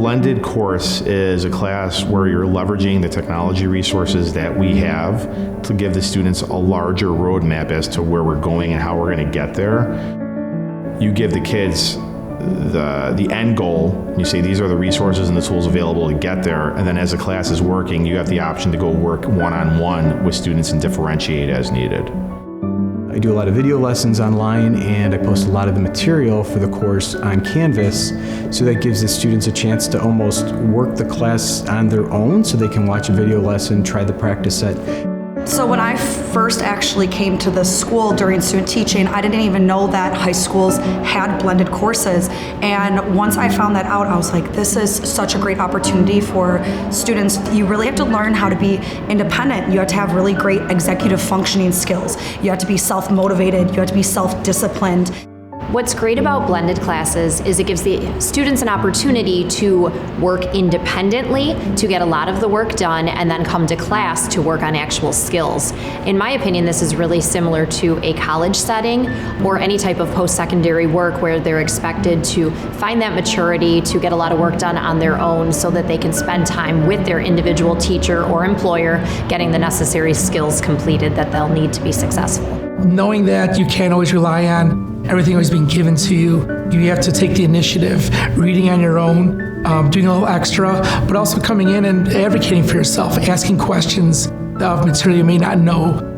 blended course is a class where you're leveraging the technology resources that we have to give the students a larger roadmap as to where we're going and how we're going to get there. You give the kids the end goal. You say these are the resources and the tools available to get there, and then as the class is working, you have the option to go work one-on-one with students and differentiate as needed. I do a lot of video lessons online, and I post a lot of the material for the course on Canvas, so that gives the students a chance to almost work the class on their own, so they can watch a video lesson, try the practice set. So when I first actually came to the school during student teaching, I didn't even know that high schools had blended courses. And once I found that out, I was like, this is such a great opportunity for students. You really have to learn how to be independent. You have to have really great executive functioning skills. You have to be self-motivated. You have to be self-disciplined. What's great about blended classes is it gives the students an opportunity to work independently, to get a lot of the work done, and then come to class to work on actual skills. In my opinion, this is really similar to a college setting or any type of post-secondary work where they're expected to find that maturity, to get a lot of work done on their own so that they can spend time with their individual teacher or employer getting the necessary skills completed that they'll need to be successful. Knowing that you can't always rely on everything always being given to you, you have to take the initiative, reading on your own, doing a little extra, but also coming in and advocating for yourself, asking questions of material you may not know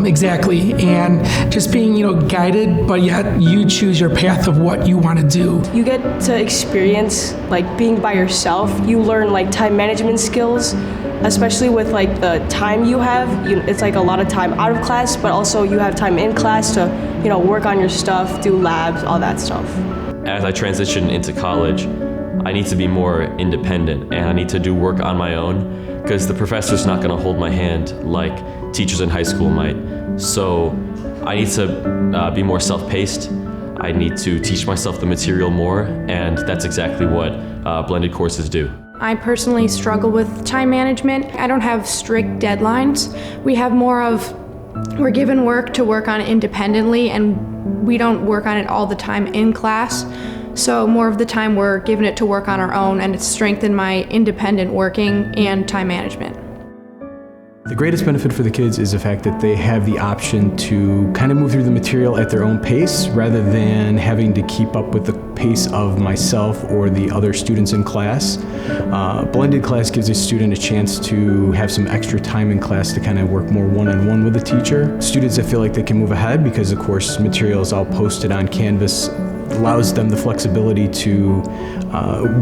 exactly, and just being, guided, but yet you choose your path of what you want to do. You get to experience being by yourself. You learn time management skills, especially with the time you have. It's a lot of time out of class, but also you have time in class to work on your stuff, do labs, all that stuff. As I transition into college, I need to be more independent and I need to do work on my own because the professor's not going to hold my hand like teachers in high school might. So I need to be more self-paced. I need to teach myself the material more, and that's exactly what blended courses do. I personally struggle with time management. I don't have strict deadlines. We have more of, we're given work to work on independently, and we don't work on it all the time in class. So more of the time we're given it to work on our own, and it's strengthened my independent working and time management. The greatest benefit for the kids is the fact that they have the option to kind of move through the material at their own pace rather than having to keep up with the pace of myself or the other students in class. Blended class gives a student a chance to have some extra time in class to kind of work more one-on-one with the teacher. Students that feel like they can move ahead because the course material is all posted on Canvas allows them the flexibility to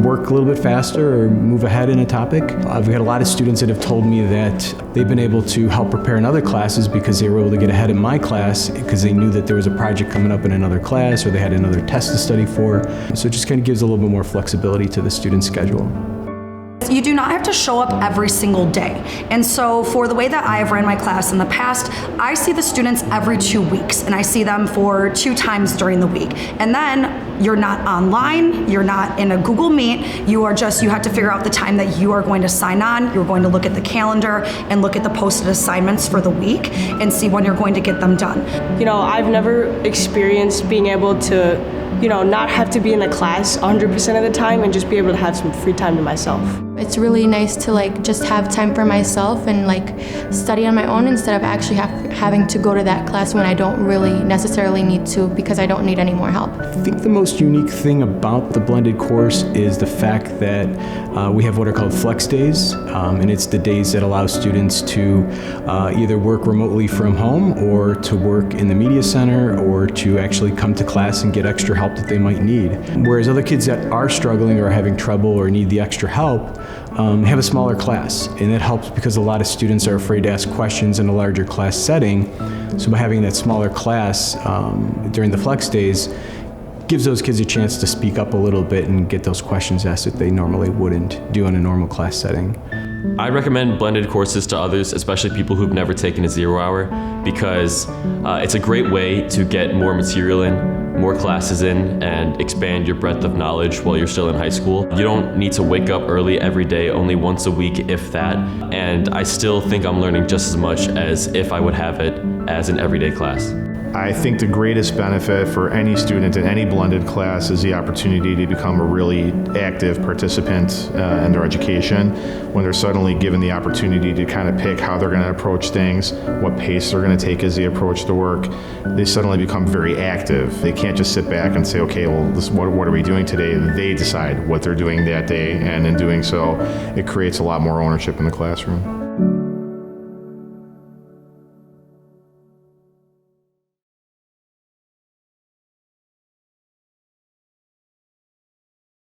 work a little bit faster or move ahead in a topic. I've had a lot of students that have told me that they've been able to help prepare in other classes because they were able to get ahead in my class because they knew that there was a project coming up in another class or they had another test to study for. So it just kind of gives a little bit more flexibility to the student schedule. You do not have to show up every single day. And so for the way that I have ran my class in the past, I see the students every 2 weeks, and I see them for 2 times during the week. And then you're not online, you're not in a Google Meet, you have to figure out the time that you are going to sign on, you're going to look at the calendar and look at the posted assignments for the week and see when you're going to get them done. I've never experienced being able to not have to be in a class 100% of the time and just be able to have some free time to myself. It's really nice to just have time for myself and study on my own instead of actually having to go to that class when I don't really necessarily need to because I don't need any more help. I think the most unique thing about the blended course is the fact that we have what are called flex days, and it's the days that allow students to either work remotely from home or to work in the media center or to actually come to class and get extra help that they might need. Whereas other kids that are struggling or having trouble or need the extra help have a smaller class, and that helps because a lot of students are afraid to ask questions in a larger class setting. So by having that smaller class during the flex days gives those kids a chance to speak up a little bit and get those questions asked that they normally wouldn't do in a normal class setting. I recommend blended courses to others, especially people who've never taken a 0 hour, because it's a great way to get more material in more classes in and expand your breadth of knowledge while you're still in high school. You don't need to wake up early every day, only once a week, if that. And I still think I'm learning just as much as if I would have it as an everyday class. I think the greatest benefit for any student in any blended class is the opportunity to become a really active participant in their education when they're suddenly given the opportunity to kind of pick how they're going to approach things, what pace they're going to take as they approach the work. They suddenly become very active. They can't just sit back and say, okay, well, what are we doing today? They decide what they're doing that day, and in doing so, it creates a lot more ownership in the classroom.